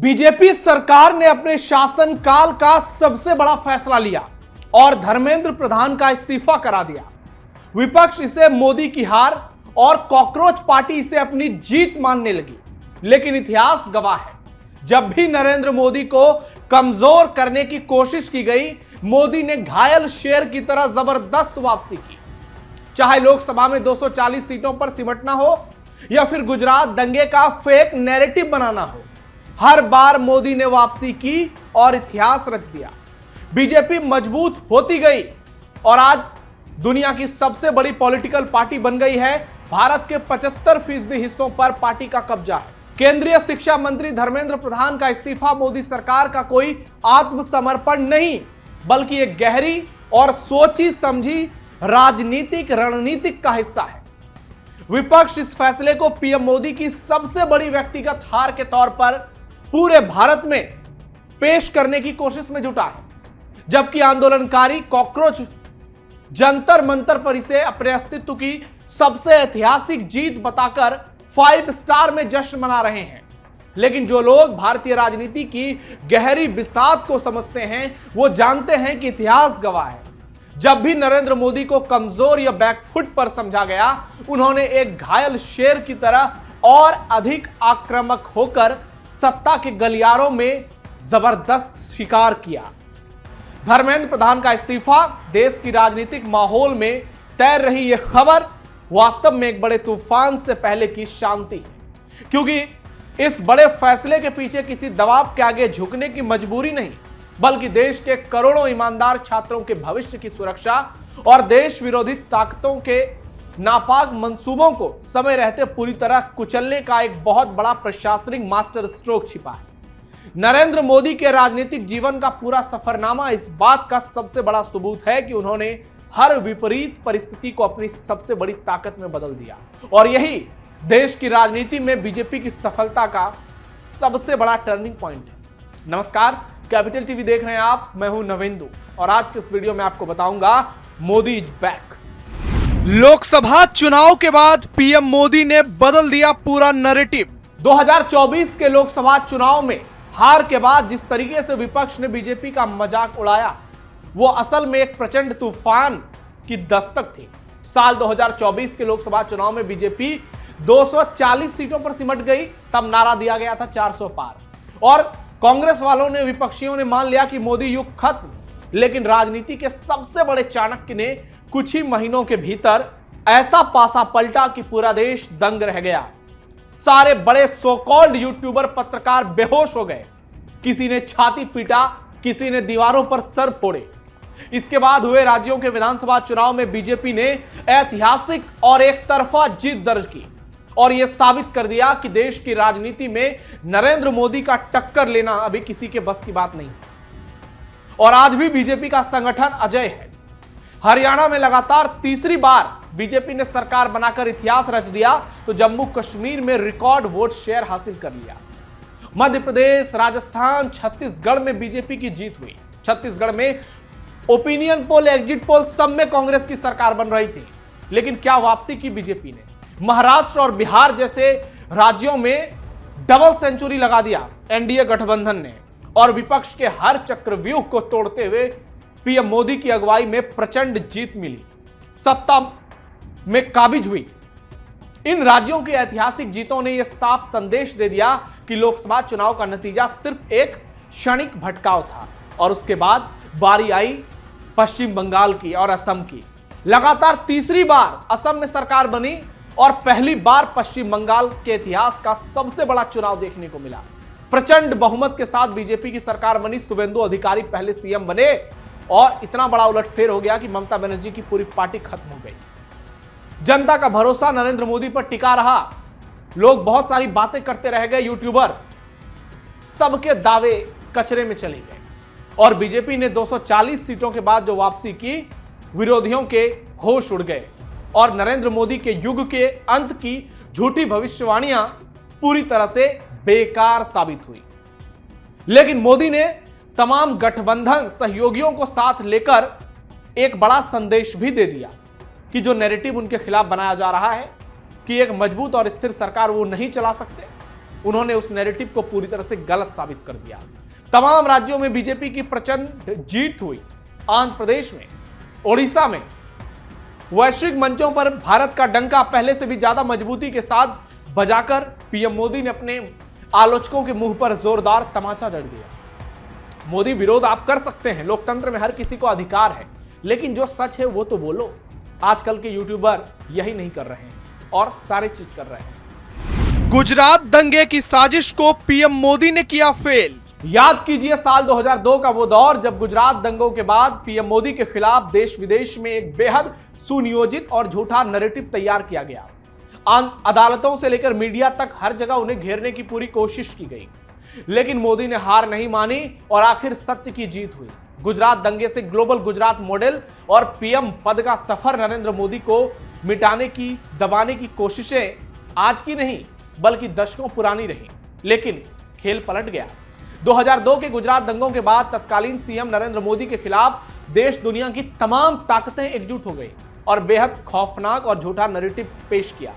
BJP सरकार ने अपने शासनकाल का सबसे बड़ा फैसला लिया और धर्मेंद्र प्रधान का इस्तीफा करा दिया। विपक्ष इसे मोदी की हार और कॉकरोच पार्टी इसे अपनी जीत मानने लगी। लेकिन इतिहास गवाह है, जब भी नरेंद्र मोदी को कमजोर करने की कोशिश की गई, मोदी ने घायल शेर की तरह जबरदस्त वापसी की। चाहे लोकसभा में 240 सीटों पर सिमटना हो या फिर गुजरात दंगे का फेक नैरेटिव बनाना हो, हर बार मोदी ने वापसी की और इतिहास रच दिया। बीजेपी मजबूत होती गई और आज दुनिया की सबसे बड़ी पॉलिटिकल पार्टी बन गई है। भारत के 75% हिस्सों पर पार्टी का कब्जा है। केंद्रीय शिक्षा मंत्री धर्मेंद्र प्रधान का इस्तीफा मोदी सरकार का कोई आत्मसमर्पण नहीं, बल्कि एक गहरी और सोची समझी राजनीतिक रणनीतिक का हिस्सा है। विपक्ष इस फैसले को पीएम मोदी की सबसे बड़ी व्यक्तिगत हार के तौर पर पूरे भारत में पेश करने की कोशिश में जुटा है, जबकि आंदोलनकारी कॉकरोच जंतर मंतर पर इसे अपने अस्तित्व की सबसे ऐतिहासिक जीत बताकर 5 स्टार में जश्न मना रहे हैं। लेकिन जो लोग भारतीय राजनीति की गहरी बिसात को समझते हैं, वो जानते हैं कि इतिहास गवाह है, जब भी नरेंद्र मोदी को कमजोर या बैकफुट पर समझा गया, उन्होंने एक घायल शेर की तरह और अधिक आक्रामक होकर सत्ता के गलियारों में जबरदस्त शिकार किया। धर्मेंद्र प्रधान का इस्तीफा देश की राजनीतिक माहौल में तैर रही यह खबर वास्तव में एक बड़े तूफान से पहले की शांति है, क्योंकि इस बड़े फैसले के पीछे किसी दबाव के आगे झुकने की मजबूरी नहीं, बल्कि देश के करोड़ों ईमानदार छात्रों के भविष्य की सुरक्षा और देश विरोधी ताकतों के नापाक मंसूबों को समय रहते पूरी तरह कुचलने का एक बहुत बड़ा प्रशासनिक मास्टर स्ट्रोक छिपा है। नरेंद्र मोदी के राजनीतिक जीवन का पूरा सफरनामा इस बात का सबसे बड़ा सबूत है कि उन्होंने हर विपरीत परिस्थिति को अपनी सबसे बड़ी ताकत में बदल दिया, और यही देश की राजनीति में बीजेपी की सफलता का सबसे बड़ा टर्निंग पॉइंट है। नमस्कार, कैपिटल टीवी देख रहे हैं आप, मैं हूं नवेंदु और आज के इस वीडियो में आपको बताऊंगा मोदी इज बैक। लोकसभा चुनाव के बाद पीएम मोदी ने बदल दिया पूरा नैरेटिव। 2024 के लोकसभा चुनाव में हार के बाद जिस तरीके से विपक्ष ने बीजेपी का मजाक उड़ाया, वो असल में एक प्रचंड तूफान की दस्तक थी। साल 2024 के लोकसभा चुनाव में बीजेपी 240 सीटों पर सिमट गई, तब नारा दिया गया था 400 पार, और कांग्रेस वालों ने, विपक्षियों ने मान लिया कि मोदी युग खत्म। लेकिन राजनीति के सबसे बड़े चाणक्य ने कुछ ही महीनों के भीतर ऐसा पासा पलटा कि पूरा देश दंग रह गया। सारे बड़े सो कॉल्ड यूट्यूबर, पत्रकार बेहोश हो गए। किसी ने छाती पीटा, किसी ने दीवारों पर सर फोड़े। इसके बाद हुए राज्यों के विधानसभा चुनाव में बीजेपी ने ऐतिहासिक और एक तरफा जीत दर्ज की और यह साबित कर दिया कि देश की राजनीति में नरेंद्र मोदी का टक्कर लेना अभी किसी के बस की बात नहीं है। और आज भी बीजेपी का संगठन अजय है। हरियाणा में लगातार तीसरी बार बीजेपी ने सरकार बनाकर इतिहास रच दिया, तो जम्मू कश्मीर में रिकॉर्ड वोट शेयर हासिल कर लिया। मध्य प्रदेश, राजस्थान, छत्तीसगढ़ में बीजेपी की जीत हुई। छत्तीसगढ़ में ओपिनियन पोल, एग्जिट पोल, सब में कांग्रेस की सरकार बन रही थी, लेकिन क्या वापसी की बीजेपी ने। महाराष्ट्र और बिहार जैसे राज्यों में डबल सेंचुरी लगा दिया एनडीए गठबंधन ने, और विपक्ष के हर चक्रव्यूह को तोड़ते हुए पीएम मोदी की अगुवाई में प्रचंड जीत मिली, सत्ता में काबिज हुई। इन राज्यों की ऐतिहासिक जीतों ने यह साफ संदेश दे दिया कि लोकसभा चुनाव का नतीजा सिर्फ एक क्षणिक भटकाव था। और उसके बाद बारी आई पश्चिम बंगाल की और असम की। लगातार तीसरी बार असम में सरकार बनी और पहली बार पश्चिम बंगाल के इतिहास का सबसे बड़ा चुनाव देखने को मिला। प्रचंड बहुमत के साथ बीजेपी की सरकार बनी। शुभेंदु अधिकारी पहले सीएम बने और इतना बड़ा उलटफेर हो गया कि ममता बनर्जी की पूरी पार्टी खत्म हो गई। जनता का भरोसा नरेंद्र मोदी पर टिका रहा। लोग बहुत सारी बातें करते रह गए, यूट्यूबर, सबके दावे कचरे में चले गए। और बीजेपी ने 240 सीटों के बाद जो वापसी की, विरोधियों के होश उड़ गए और नरेंद्र मोदी के युग के अंत की झूठी भविष्यवाणियां पूरी तरह से बेकार साबित हुई। लेकिन मोदी ने तमाम गठबंधन सहयोगियों को साथ लेकर एक बड़ा संदेश भी दे दिया कि जो नैरेटिव उनके खिलाफ बनाया जा रहा है कि एक मजबूत और स्थिर सरकार वो नहीं चला सकते, उन्होंने उस नैरेटिव को पूरी तरह से गलत साबित कर दिया। तमाम राज्यों में बीजेपी की प्रचंड जीत हुई। आंध्र प्रदेश में, ओडिशा में वैश्विक मंचों पर भारत का डंका पहले से भी ज्यादा मजबूती के साथ बजाकर पीएम मोदी ने अपने आलोचकों के मुंह पर जोरदार तमाचा जड़ दिया। मोदी, विरोध आप कर सकते हैं, लोकतंत्र में हर किसी को अधिकार है, लेकिन जो सच है वो तो बोलो। आजकल के यूट्यूबर यही नहीं कर रहे हैं और सारे चीज कर रहे हैं। गुजरात दंगे की साजिश को पीएम मोदी ने किया फेल। याद कीजिए साल 2002 का वो दौर जब गुजरात दंगों के बाद पीएम मोदी के खिलाफ देश विदेश में एक बेहद सुनियोजित और झूठा नैरेटिव तैयार किया गया। अदालतों से लेकर मीडिया तक हर जगह उन्हें घेरने की पूरी कोशिश की गई, लेकिन मोदी ने हार नहीं मानी और आखिर सत्य की जीत हुई। गुजरात दंगे से ग्लोबल गुजरात मॉडल और पीएम पद का सफर नरेंद्र मोदी को मिटाने की, दबाने की कोशिशें आज की नहीं बल्कि दशकों पुरानी रही, लेकिन खेल पलट गया। 2002 के गुजरात दंगों के बाद तत्कालीन सीएम नरेंद्र मोदी के खिलाफ देश दुनिया की तमाम ताकतें एकजुट हो गई और बेहद खौफनाक और झूठा नैरेटिव पेश किया।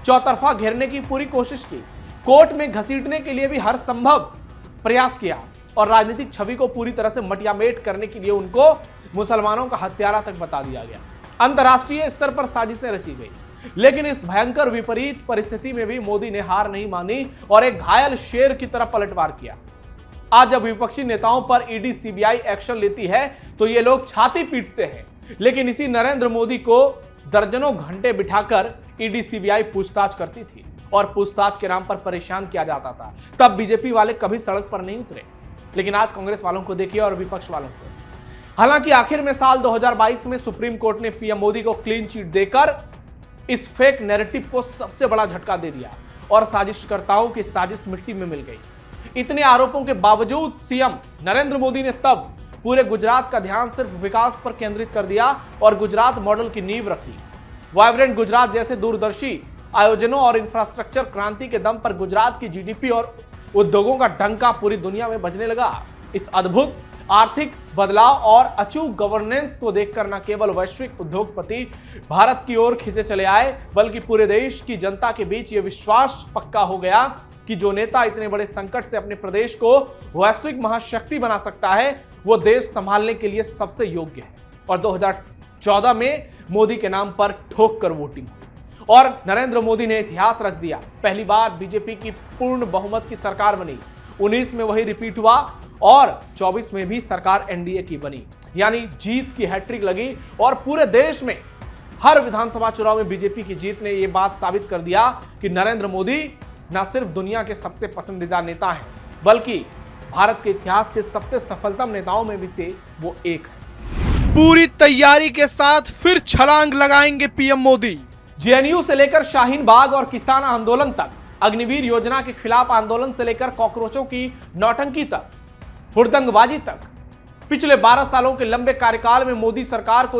चौतरफा घेरने की पूरी कोशिश की, कोर्ट में घसीटने के लिए भी हर संभव प्रयास किया और राजनीतिक छवि को पूरी तरह से मटियामेट करने के लिए उनको मुसलमानों का हत्यारा तक बता दिया गया। अंतर्राष्ट्रीय स्तर पर साजिशें रची गई, लेकिन इस भयंकर विपरीत परिस्थिति में भी मोदी ने हार नहीं मानी और एक घायल शेर की तरह पलटवार किया। आज जब विपक्षी नेताओं पर ईडी सीबीआई एक्शन लेती है तो ये लोग छाती पीटते हैं, लेकिन इसी नरेंद्र मोदी को दर्जनों घंटे बिठाकर ईडी सीबीआई पूछताछ करती थी और पूछताछ के नाम पर परेशान किया जाता था। तब बीजेपी वाले कभी सड़क पर नहीं उतरे, लेकिन आज कांग्रेस वालों को देखिए और विपक्ष वालों को। हालांकि आखिर में साल 2022 में सुप्रीम कोर्ट ने पीएम मोदी को क्लीन चिट देकर इस फेक नैरेटिव को सबसे बड़ा झटका दे दिया और साजिशकर्ताओं की साजिश मिट्टी में मिल गई। इतने आरोपों के बावजूद सीएम नरेंद्र मोदी ने तब पूरे गुजरात का ध्यान सिर्फ विकास पर केंद्रित कर दिया और गुजरात मॉडल की नींव रखी। वाइब्रेंट गुजरात जैसे दूरदर्शी आयोजनों और इंफ्रास्ट्रक्चर क्रांति के दम पर गुजरात की जीडीपी और उद्योगों का डंका पूरी दुनिया में बजने लगा। इस अद्भुत आर्थिक बदलाव और अचूक गवर्नेंस को देखकर न केवल वैश्विक उद्योगपति भारत की ओर खिंचे चले आए, बल्कि पूरे देश की जनता के बीच यह विश्वास पक्का हो गया कि जो नेता इतने बड़े संकट से अपने प्रदेश को वैश्विक महाशक्ति बना सकता है, वो देश संभालने के लिए सबसे योग्य है। और 2014 में मोदी के नाम पर ठोक कर वोटिंग हुई और नरेंद्र मोदी ने इतिहास रच दिया। पहली बार बीजेपी की पूर्ण बहुमत की सरकार बनी। 19 में वही रिपीट हुआ और 24 में भी सरकार एनडीए की बनी, यानी जीत की हैट्रिक लगी और पूरे देश में हर विधानसभा चुनाव में बीजेपी की जीत ने यह बात साबित कर दिया कि नरेंद्र मोदी न सिर्फ दुनिया के सबसे पसंदीदा नेता हैं, बल्कि भारत के इतिहास के सबसे सफलतम नेताओं में भी से वो एक है। पूरी तैयारी के साथ फिर छलांग लगाएंगे पीएम मोदी। जेएनयू से लेकर शाहीन बाग और किसान आंदोलन तक, अग्निवीर योजना के खिलाफ आंदोलन से लेकर कॉकरोचों की नौटंकी तक, हुड़दंगबाजी तक, पिछले 12 सालों के लंबे कार्यकाल में मोदी सरकार को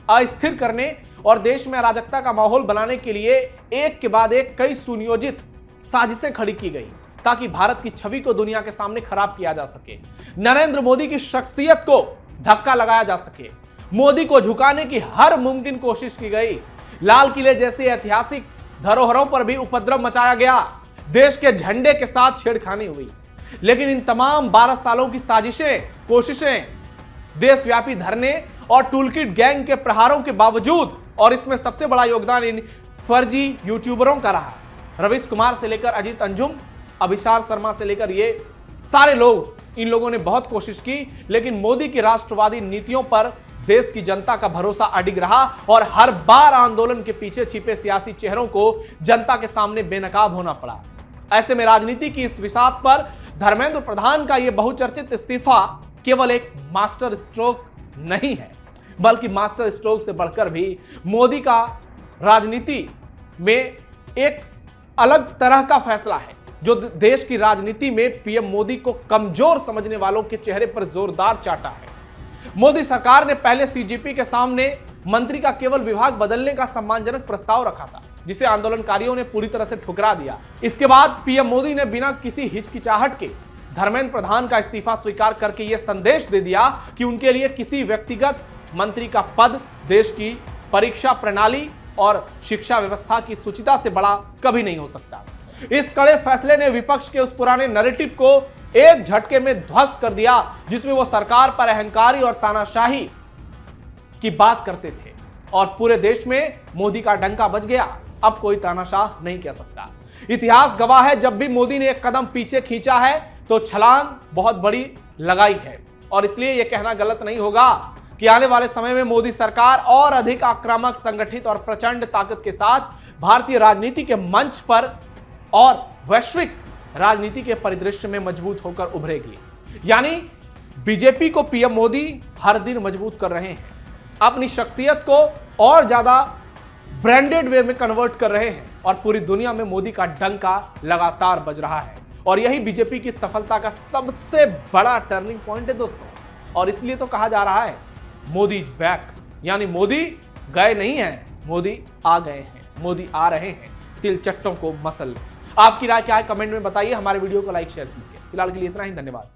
अस्थिर करने और देश में अराजकता का माहौल बनाने के लिए एक के बाद एक कई सुनियोजित साजिशें खड़ी की गई ताकि भारत की छवि को दुनिया के सामने खराब किया जा सके, नरेंद्र मोदी की शख्सियत को धक्का लगाया जा सके, मोदी को झुकाने की हर मुमकिन कोशिश की गई। लाल किले जैसे ऐतिहासिक धरोहरों पर भी उपद्रव मचाया गया, देश के झंडे के साथ छेड़खानी हुई। लेकिन इन तमाम 12 सालों की साजिशें, कोशिशें, देशव्यापी धरने और टूलकिट गैंग के प्रहारों के बावजूद, और इसमें सबसे बड़ा योगदान इन फर्जी यूट्यूबरों का रहा। रवीश कुमार से लेकर अजीत अंजुम, अभिसार शर्मा से लेकर ये सारे लोग, इन लोगों ने बहुत कोशिश की, लेकिन मोदी की राष्ट्रवादी नीतियों पर देश की जनता का भरोसा अडिग रहा और हर बार आंदोलन के पीछे छिपे सियासी चेहरों को जनता के सामने बेनकाब होना पड़ा। ऐसे में राजनीति की इस विषाद पर धर्मेंद्र प्रधान का यह बहुचर्चित इस्तीफा केवल एक मास्टर स्ट्रोक नहीं है, बल्कि मास्टर स्ट्रोक से बढ़कर भी मोदी का राजनीति में एक अलग तरह का फैसला है, जो देश की राजनीति में पीएम मोदी को कमजोर समझने वालों के चेहरे पर जोरदार चाटा है। मोदी सरकार ने पहले सीजीपी के सामने मंत्री का केवल विभाग बदलने का सम्मानजनक प्रस्ताव रखा था, जिसे आंदोलनकारियों ने पूरी तरह से ठुकरा दिया। इसके बाद पीएम मोदी ने बिना किसी हिचकिचाहट के धर्मेंद्र प्रधान का इस्तीफा स्वीकार करके यह संदेश दे दिया कि उनके लिए किसी व्यक्तिगत मंत्री का पद देश की परीक्षा प्रणाली और शिक्षा व्यवस्था की शुचिता से बड़ा कभी नहीं हो सकता। इस कड़े फैसले ने विपक्ष के उस पुराने नैरेटिव को एक झटके में ध्वस्त कर दिया जिसमें वो सरकार पर अहंकारी और तानाशाही की बात करते थे, और पूरे देश में मोदी का डंका बज गया। अब कोई तानाशाह नहीं कह सकता। इतिहास गवाह है, जब भी मोदी ने एक कदम पीछे खींचा है तो छलांग बहुत बड़ी लगाई है, और इसलिए यह कहना गलत नहीं होगा कि आने वाले समय में मोदी सरकार और अधिक आक्रामक, संगठित और प्रचंड ताकत के साथ भारतीय राजनीति के मंच पर और वैश्विक राजनीति के परिदृश्य में मजबूत होकर उभरेगी। यानी बीजेपी को पीएम मोदी हर दिन मजबूत कर रहे हैं, अपनी शख्सियत को और ज्यादा ब्रांडेड वे में कन्वर्ट कर रहे हैं, और पूरी दुनिया में मोदी का डंका लगातार बज रहा है। और यही बीजेपी की सफलता का सबसे बड़ा टर्निंग पॉइंट है दोस्तों। और इसलिए तो कहा जा रहा है मोदी इज बैक, यानी मोदी गए नहीं हैं, मोदी आ गए हैं, मोदी आ रहे हैं तिलचट्टों को मसल। आपकी राय क्या है कमेंट में बताइए, हमारे वीडियो को लाइक शेयर कीजिए। फिलहाल के लिए इतना ही, धन्यवाद।